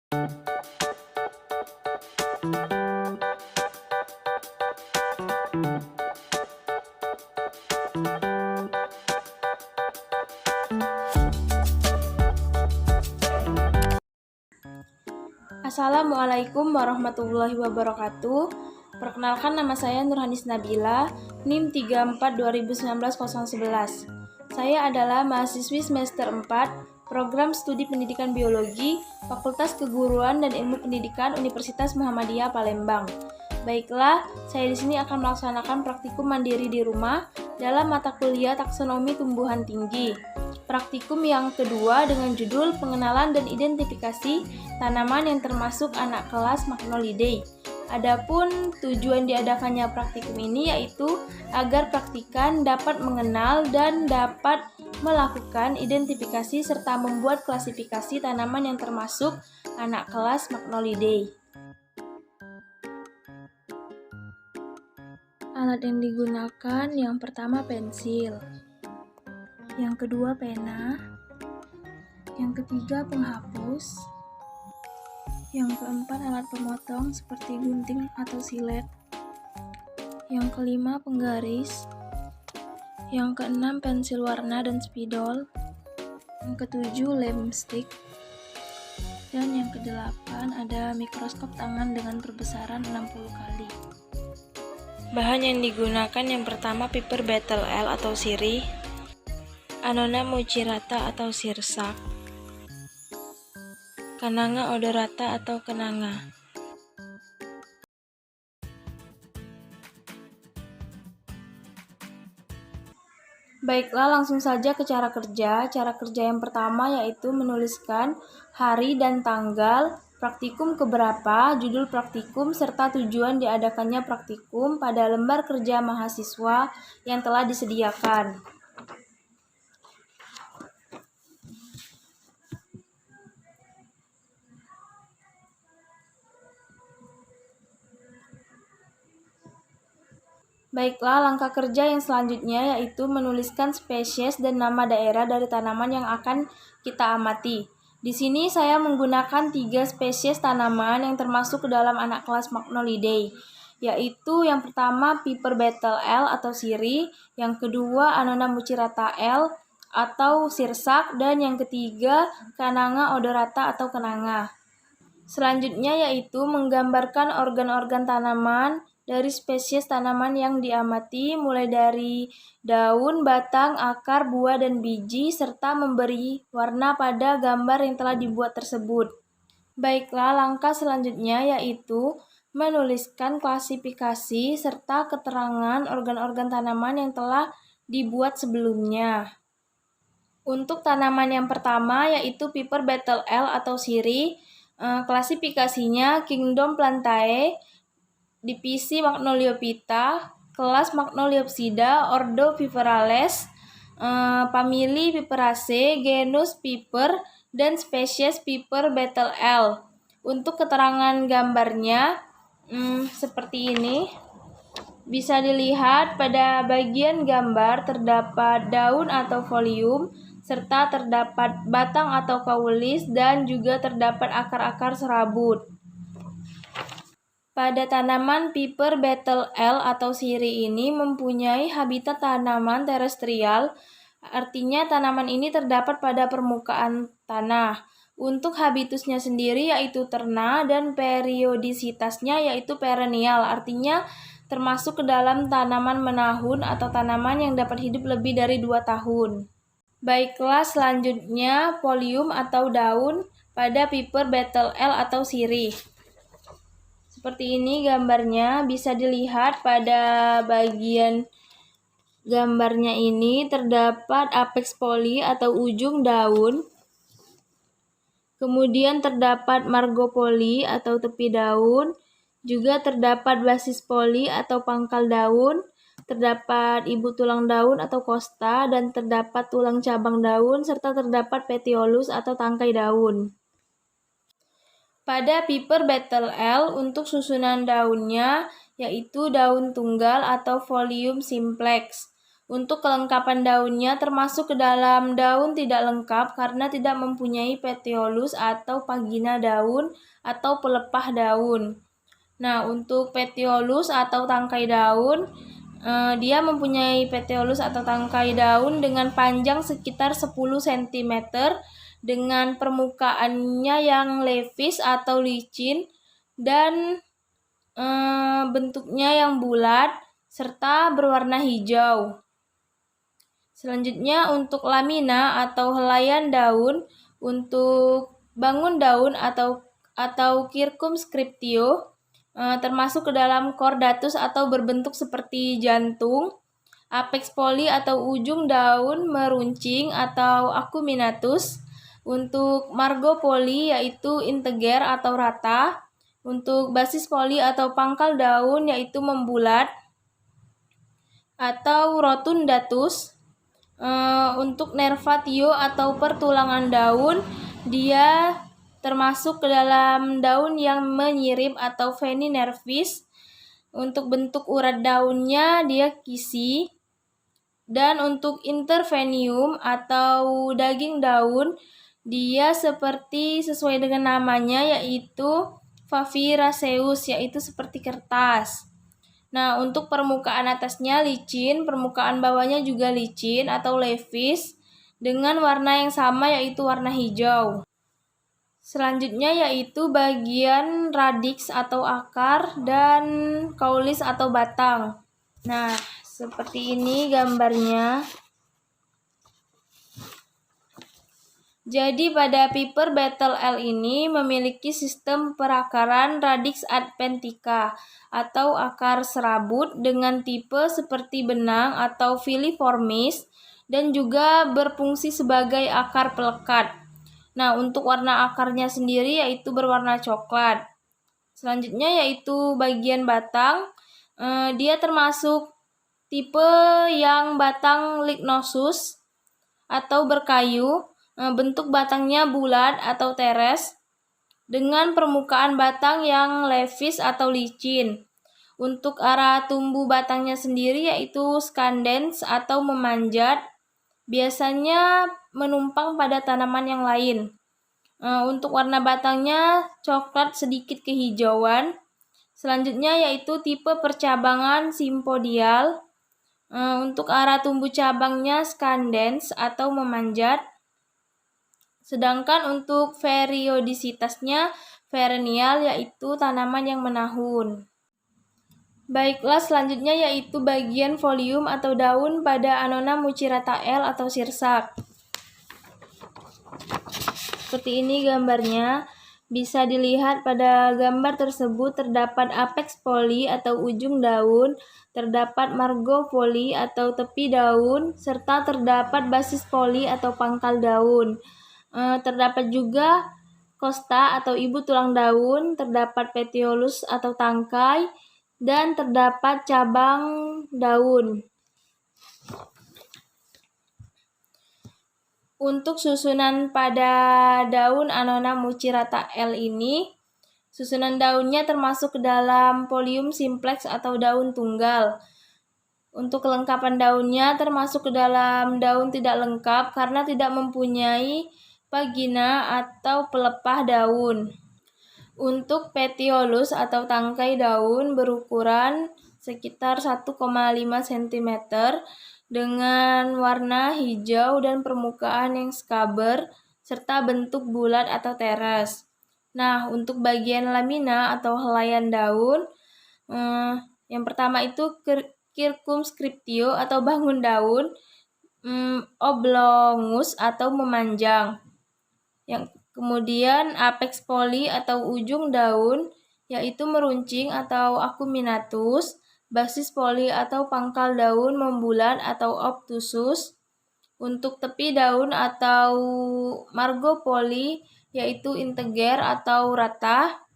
Assalamualaikum warahmatullahi wabarakatuh. Perkenalkan, nama saya Nurhanis Nabila, NIM 34 2019 011. Saya adalah mahasiswi semester 4, Program Studi Pendidikan Biologi, Fakultas Keguruan dan Ilmu Pendidikan Universitas Muhammadiyah Palembang. Baiklah, saya di sini akan melaksanakan praktikum mandiri di rumah dalam mata kuliah taksonomi tumbuhan tinggi. Praktikum yang kedua dengan judul pengenalan dan identifikasi tanaman yang termasuk anak kelas Magnolidae. Adapun tujuan diadakannya praktikum ini yaitu agar praktikan dapat mengenal dan dapat melakukan identifikasi serta membuat klasifikasi tanaman yang termasuk anak kelas Magnolidae. Alat yang digunakan yang pertama pensil, yang kedua pena, yang ketiga penghapus, yang keempat alat pemotong seperti gunting atau silet, yang kelima penggaris, yang keenam pensil warna dan spidol, yang ketujuh lem stick, dan yang kedelapan ada mikroskop tangan dengan perbesaran 60 kali. Bahan yang digunakan yang pertama piper betel L atau sirih, Annona mucirata atau sirsak, Cananga odorata atau kenanga. Baiklah, langsung saja ke cara kerja. Cara kerja yang pertama yaitu menuliskan hari dan tanggal, praktikum keberapa, judul praktikum, serta tujuan diadakannya praktikum pada lembar kerja mahasiswa yang telah disediakan. Baiklah, langkah kerja yang selanjutnya yaitu menuliskan spesies dan nama daerah dari tanaman yang akan kita amati. Di sini saya menggunakan 3 spesies tanaman yang termasuk ke dalam anak kelas Magnolidae, yaitu yang pertama piper betel L atau sirih, yang kedua Annona mucirata L atau sirsak, dan yang ketiga Cananga odorata atau kenanga. Selanjutnya yaitu menggambarkan organ-organ tanaman dari spesies tanaman yang diamati, mulai dari daun, batang, akar, buah, dan biji, serta memberi warna pada gambar yang telah dibuat tersebut. Baiklah, langkah selanjutnya yaitu menuliskan klasifikasi serta keterangan organ-organ tanaman yang telah dibuat sebelumnya. Untuk tanaman yang pertama yaitu piper betel L atau sirih, klasifikasinya Kingdom Plantae, divisi Magnoliophyta, kelas Magnoliopsida, ordo Piperales, famili Piperaceae, genus Piper, dan spesies Piper betel L. Untuk keterangan gambarnya seperti ini. Bisa dilihat pada bagian gambar terdapat daun atau folium, serta terdapat batang atau kaulis, dan juga terdapat akar-akar serabut. Pada tanaman piper betel L atau sirih ini mempunyai habitat tanaman terestrial, artinya tanaman ini terdapat pada permukaan tanah. Untuk habitusnya sendiri yaitu terna, dan periodisitasnya yaitu perennial, artinya termasuk ke dalam tanaman menahun atau tanaman yang dapat hidup lebih dari 2 tahun. Baiklah, selanjutnya folium atau daun pada piper betel L atau sirih. Seperti ini gambarnya, bisa dilihat pada bagian gambarnya ini terdapat apex poli atau ujung daun. Kemudian terdapat margopoli atau tepi daun, juga terdapat basis poli atau pangkal daun, terdapat ibu tulang daun atau costa, dan terdapat tulang cabang daun, serta terdapat petiolus atau tangkai daun. Pada piper betel L untuk susunan daunnya yaitu daun tunggal atau folium simplex. Untuk kelengkapan daunnya termasuk ke dalam daun tidak lengkap karena tidak mempunyai petiolus atau pagina daun atau pelepah daun. Nah, untuk petiolus atau tangkai daun, dia mempunyai petiolus atau tangkai daun dengan panjang sekitar 10 cm dengan permukaannya yang levis atau licin dan bentuknya yang bulat serta berwarna hijau. Selanjutnya untuk lamina atau helaian daun, untuk bangun daun atau circumscriptio termasuk ke dalam chordatus atau berbentuk seperti jantung, apex poli atau ujung daun meruncing atau acuminatus, untuk margo poli yaitu integer atau rata, untuk basis poli atau pangkal daun yaitu membulat atau rotundatus. Untuk nervatio atau pertulangan daun, dia termasuk ke dalam daun yang menyirip atau veni nervis. Untuk bentuk urat daunnya dia kisi. Dan untuk intervenium atau daging daun, dia seperti sesuai dengan namanya yaitu faviraceus, yaitu seperti kertas. Nah, untuk permukaan atasnya licin, permukaan bawahnya juga licin atau levis dengan warna yang sama yaitu warna hijau. Selanjutnya yaitu bagian radix atau akar dan caulis atau batang. Nah, seperti ini gambarnya. Jadi pada Piper Beetle L ini memiliki sistem perakaran radix adventica atau akar serabut dengan tipe seperti benang atau filiformis dan juga berfungsi sebagai akar pelekat. Nah, untuk warna akarnya sendiri yaitu berwarna coklat. Selanjutnya yaitu bagian batang, dia termasuk tipe yang batang lignosus atau berkayu. Bentuk batangnya bulat atau teres dengan permukaan batang yang levis atau licin. Untuk arah tumbuh batangnya sendiri yaitu scandens atau memanjat, biasanya menumpang pada tanaman yang lain. Untuk warna batangnya coklat sedikit kehijauan. Selanjutnya yaitu tipe percabangan simpodial. Untuk arah tumbuh cabangnya scandens atau memanjat. Sedangkan untuk periodisitasnya perennial, yaitu tanaman yang menahun. Baiklah, selanjutnya yaitu bagian folium atau daun pada Annona mucirata L atau sirsak. Seperti ini gambarnya. Bisa dilihat pada gambar tersebut terdapat apex poli atau ujung daun, terdapat margo poli atau tepi daun, serta terdapat basis poli atau pangkal daun. Terdapat juga costa atau ibu tulang daun, terdapat petiolus atau tangkai, dan terdapat cabang daun. Untuk susunan pada daun Annona mucirata L ini, susunan daunnya termasuk ke dalam folium simplex atau daun tunggal. Untuk kelengkapan daunnya termasuk ke dalam daun tidak lengkap karena tidak mempunyai pagina atau pelepah daun. Untuk petiolus atau tangkai daun berukuran sekitar 1,5 cm dengan warna hijau dan permukaan yang skaber serta bentuk bulat atau teres. Nah, untuk bagian lamina atau helaian daun, yang pertama itu circumscriptio atau bangun daun, oblongus atau memanjang. Yang kemudian apex poli atau ujung daun yaitu meruncing atau acuminatus, basis poli atau pangkal daun membulat atau obtusus. Untuk tepi daun atau margo poli yaitu integer atau rata.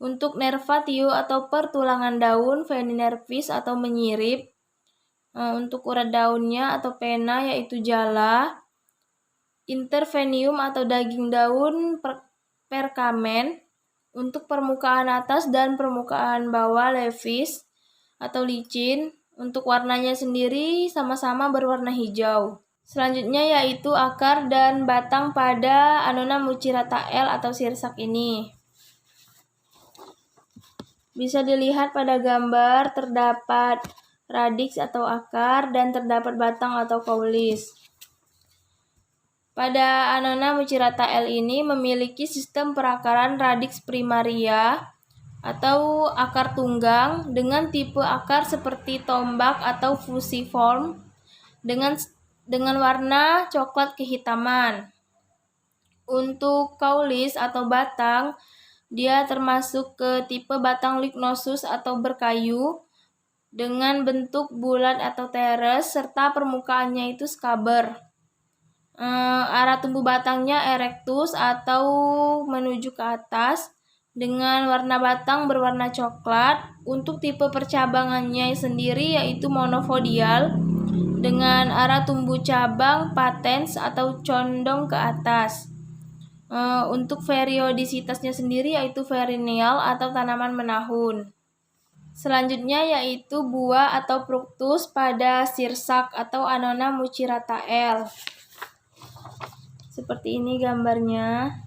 Untuk nervatio atau pertulangan daun veni nervis atau menyirip. Untuk urat daunnya atau pena yaitu jala. Intervenium atau daging daun perkamen. Untuk permukaan atas dan permukaan bawah levis atau licin. Untuk warnanya sendiri sama-sama berwarna hijau. Selanjutnya yaitu akar dan batang pada Annona mucirata L atau sirsak ini. Bisa dilihat pada gambar terdapat radix atau akar dan terdapat batang atau kaulis. Pada Annona mucirata L ini memiliki sistem perakaran radix primaria atau akar tunggang dengan tipe akar seperti tombak atau fusiform dengan warna coklat kehitaman. Untuk kaulis atau batang, dia termasuk ke tipe batang lignosus atau berkayu dengan bentuk bulat atau teres serta permukaannya itu skaber. Arah tumbuh batangnya erectus atau menuju ke atas dengan warna batang berwarna coklat. Untuk tipe percabangannya sendiri yaitu monofodial dengan arah tumbuh cabang patens atau condong ke atas. Untuk periodisitasnya sendiri yaitu perennial atau tanaman menahun. Selanjutnya yaitu buah atau fructus pada sirsak atau Annona mucirata L. Seperti ini gambarnya.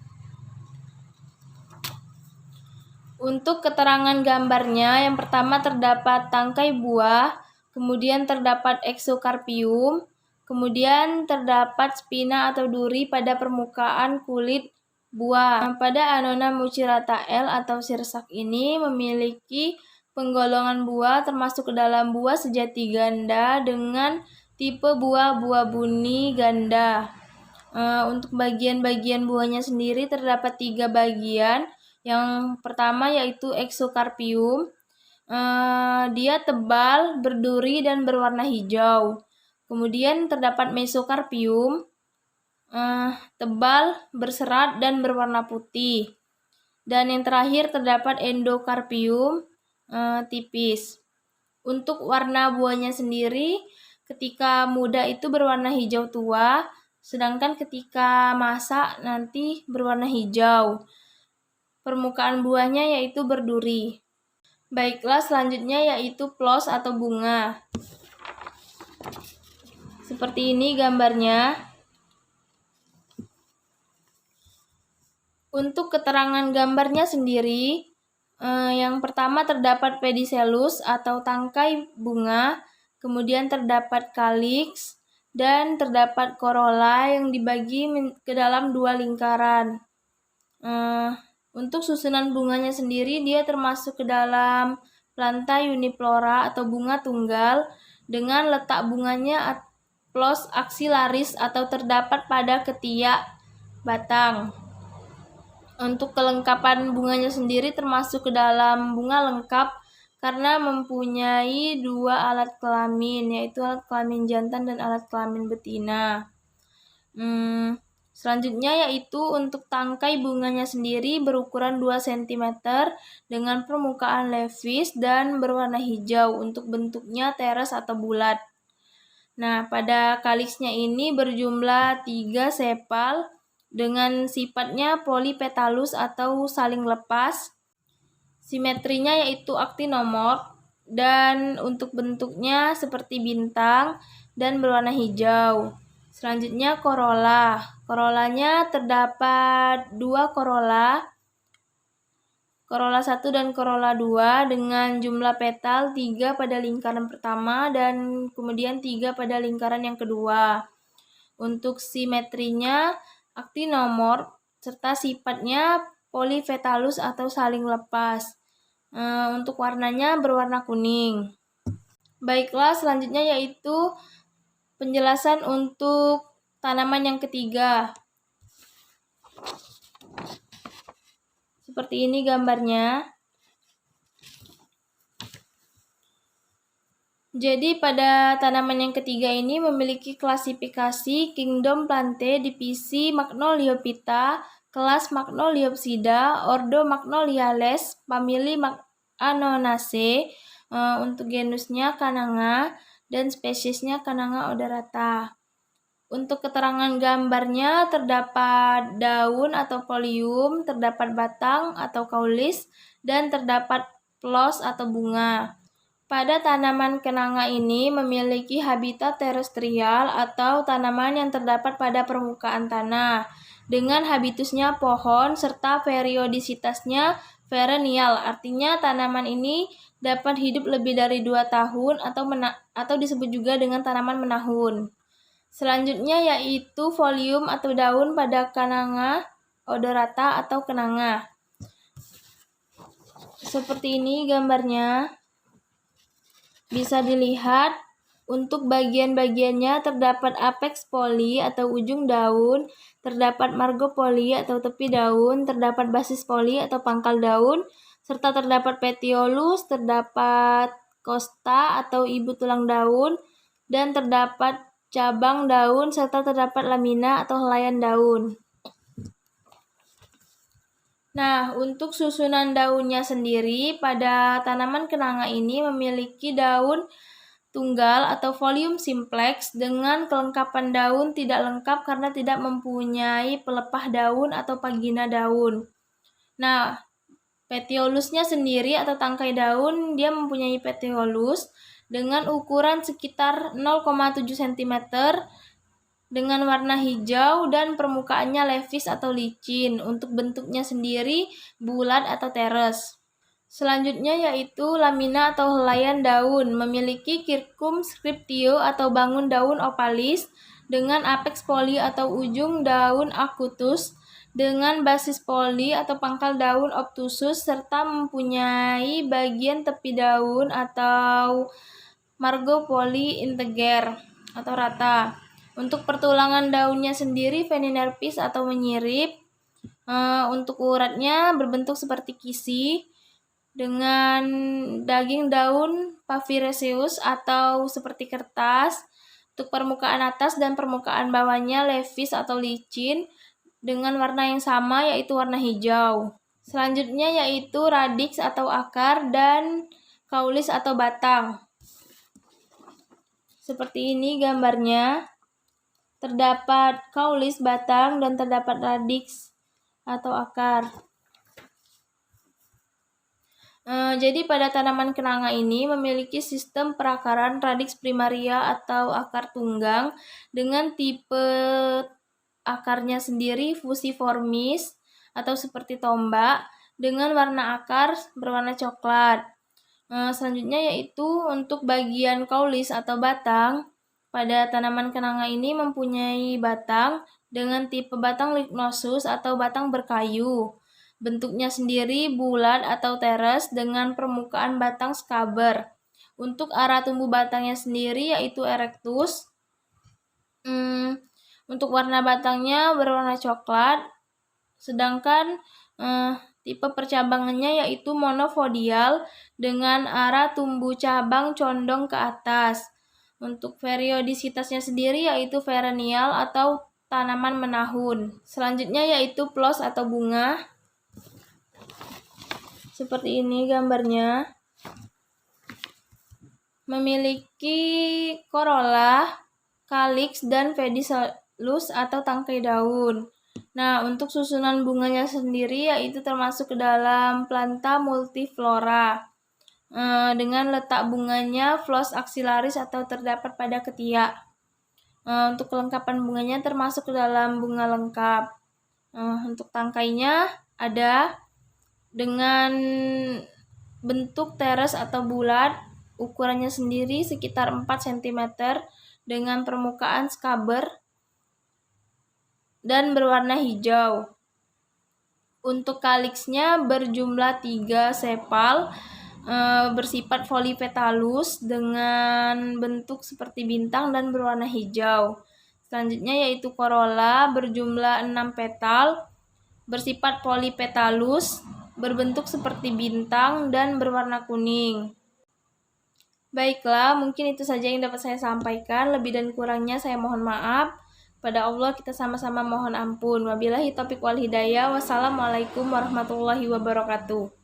Untuk keterangan gambarnya, yang pertama terdapat tangkai buah, kemudian terdapat exocarpium, kemudian terdapat spina atau duri pada permukaan kulit buah. Pada Annona mucirata L atau sirsak ini memiliki penggolongan buah termasuk ke dalam buah sejati ganda dengan tipe buah buni ganda. Untuk bagian-bagian buahnya sendiri terdapat 3 bagian. Yang pertama yaitu exocarpium. Dia tebal, berduri, dan berwarna hijau. Kemudian terdapat mesocarpium, tebal, berserat, dan berwarna putih. Dan yang terakhir terdapat endocarpium, tipis. Untuk warna buahnya sendiri, ketika muda itu berwarna hijau tua, sedangkan ketika masak nanti berwarna hijau. Permukaan buahnya yaitu berduri. Baiklah, selanjutnya yaitu plos atau bunga. Seperti ini gambarnya. Untuk keterangan gambarnya sendiri, yang pertama terdapat pedicellus atau tangkai bunga, kemudian terdapat calyx, dan terdapat corolla yang dibagi ke dalam 2 lingkaran. Untuk susunan bunganya sendiri, dia termasuk ke dalam planta uniflora atau bunga tunggal dengan letak bunganya plos axillaris atau terdapat pada ketiak batang. Untuk kelengkapan bunganya sendiri termasuk ke dalam bunga lengkap karena mempunyai 2 alat kelamin, yaitu alat kelamin jantan dan alat kelamin betina. Selanjutnya yaitu untuk tangkai bunganya sendiri berukuran 2 cm dengan permukaan levis dan berwarna hijau. Untuk bentuknya teres atau bulat. Nah, pada kaliksnya ini berjumlah 3 sepal dengan sifatnya polypetalus atau saling lepas. Simetrinya yaitu actinomorph dan untuk bentuknya seperti bintang dan berwarna hijau. Selanjutnya corolla. Corollanya terdapat 2 corolla. Corolla 1 dan corolla 2 dengan jumlah petal 3 pada lingkaran pertama dan kemudian 3 pada lingkaran yang kedua. Untuk simetrinya actinomorph serta sifatnya polypetalus atau saling lepas. Untuk warnanya berwarna kuning. Baiklah, selanjutnya yaitu penjelasan untuk tanaman yang ketiga. Seperti ini gambarnya. Jadi pada tanaman yang ketiga ini memiliki klasifikasi Kingdom Plantae, divisi Magnoliophyta, kelas Magnoliopsida, ordo Magnoliales, famili Annonaceae, untuk genusnya Cananga dan spesiesnya Cananga odorata. Untuk keterangan gambarnya terdapat daun atau folium, terdapat batang atau kaulis, dan terdapat plos atau bunga. Pada tanaman kenanga ini memiliki habitat terestrial atau tanaman yang terdapat pada permukaan tanah dengan habitusnya pohon serta periodisitasnya perennial. Artinya tanaman ini dapat hidup lebih dari 2 tahun atau disebut juga dengan tanaman menahun. Selanjutnya yaitu folium atau daun pada kenanga odorata atau kenanga. Seperti ini gambarnya. Bisa dilihat untuk bagian-bagiannya terdapat apex poli atau ujung daun, terdapat margo poli atau tepi daun, terdapat basis poli atau pangkal daun, serta terdapat petiolus, terdapat costa atau ibu tulang daun, dan terdapat cabang daun, serta terdapat lamina atau helaian daun. Nah, untuk susunan daunnya sendiri, pada tanaman kenanga ini memiliki daun tunggal atau folium simplex dengan kelengkapan daun tidak lengkap karena tidak mempunyai pelepah daun atau pagina daun. Nah, petiolusnya sendiri atau tangkai daun, dia mempunyai petiolus dengan ukuran sekitar 0,7 cm dengan warna hijau dan permukaannya levis atau licin. Untuk bentuknya sendiri bulat atau teres. Selanjutnya yaitu lamina atau helaian daun, memiliki circumscriptio atau bangun daun opalis dengan apex poli atau ujung daun acutus dengan basis poli atau pangkal daun obtusus serta mempunyai bagian tepi daun atau margo poli integer atau rata. Untuk pertulangan daunnya sendiri feninerpis atau menyirip. Untuk uratnya berbentuk seperti kisi dengan daging daun pavireseus atau seperti kertas. Untuk permukaan atas dan permukaan bawahnya levis atau licin dengan warna yang sama yaitu warna hijau. Selanjutnya yaitu radix atau akar dan kaulis atau batang. Seperti ini gambarnya. Terdapat kaulis batang dan terdapat radix atau akar. Jadi pada tanaman kenanga ini memiliki sistem perakaran radix primaria atau akar tunggang dengan tipe akarnya sendiri fusiformis atau seperti tombak dengan warna akar berwarna coklat. Selanjutnya yaitu untuk bagian kaulis atau batang. Pada tanaman kenanga ini mempunyai batang dengan tipe batang lignosus atau batang berkayu. Bentuknya sendiri bulat atau teres dengan permukaan batang skaber. Untuk arah tumbuh batangnya sendiri yaitu erectus. Untuk warna batangnya berwarna coklat. Sedangkan tipe percabangannya yaitu monofodial dengan arah tumbuh cabang condong ke atas. Untuk periodisitasnya sendiri yaitu perennial atau tanaman menahun. Selanjutnya yaitu plos atau bunga. Seperti ini gambarnya. Memiliki corolla, calyx, dan pedicellus atau tangkai daun. Nah, untuk susunan bunganya sendiri yaitu termasuk ke dalam planta multiflora. Dengan letak bunganya flos axillaris atau terdapat pada ketiak. Untuk kelengkapan bunganya termasuk ke dalam bunga lengkap. Untuk tangkainya ada dengan bentuk teres atau bulat, ukurannya sendiri sekitar 4 cm dengan permukaan skaber dan berwarna hijau. Untuk kaliksnya berjumlah 3 sepal. Bersifat folipetalus dengan bentuk seperti bintang dan berwarna hijau. Selanjutnya yaitu corolla berjumlah 6 petal, bersifat polipetalus, berbentuk seperti bintang dan berwarna kuning. Baiklah, mungkin itu saja yang dapat saya sampaikan. Lebih dan kurangnya saya mohon maaf. Pada Allah kita sama-sama mohon ampun. Wabillahi taufiq wal hidayah. Wassalamualaikum warahmatullahi wabarakatuh.